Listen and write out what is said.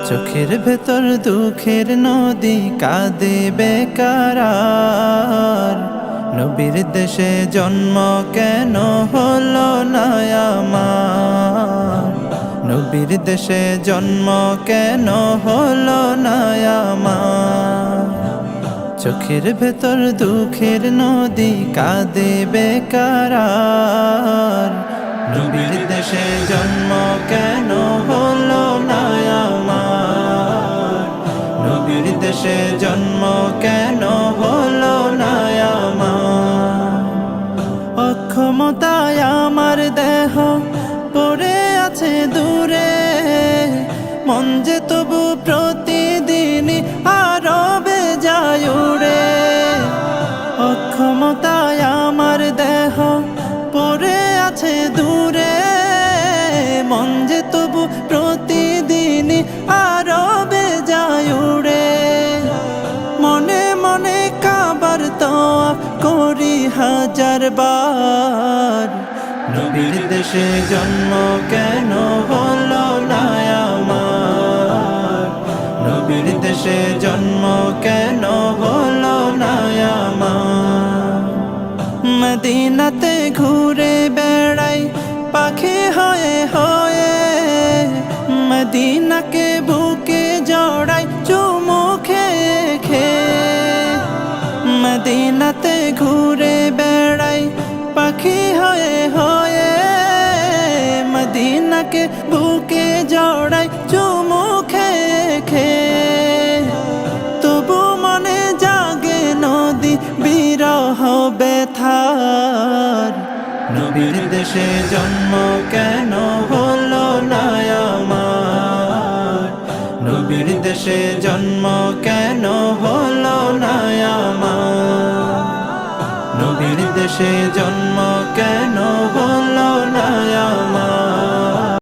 চোখের ভেতর দুঃখের নদী কাঁদে বেকার। নবীর দেশে জন্ম কেন হলো না আমার? নবীর দেশে জন্ম কেন হলো না আমার? চোখের ভেতর দুঃখের নদী কাঁদে বেকার। নবীর দেশে জন্ম কেন হলো না আমার? নবীর দেশে জন্ম কেন হলো না আমার? অক্ষমতায় আমার দেহ পড়ে আছে দূরে, মন যে তবু প্রতিদিনই আরো বেজায় উড়ে। অক্ষমতায় আমার দেহ পড়ে আছে দূরে, মন যে তবু প্রতিদিনই আরো বেজায় উড়ে। মনে মনে কাবার তওয়াফ করি হাজার বার। নবীর দেশে জন্ম কেন হলো না আমার? নবীর দেশে জন্ম কেন হলো না আমার? মদিনাতে ঘুরে বেড়াই পাখি হয়ে হয়ে, মদিনাকে বুকে জড়াই চুমু খেয়ে খেয়ে। মদিনাতে ঘুরে বেড়াই পাখি হয়ে হয়ে, মদিনাকে বুকে জড়াই চুমু খেয়ে খেয়ে। তবু মনে জাগে নদী বিরহ ব্যথার। নবীর দেশে জন্ম কেন হলো না আমার? নবীর দেশে জন্ম কেন হলো না আমার? নবীর দেশে জন্ম কেন হলো না আমার?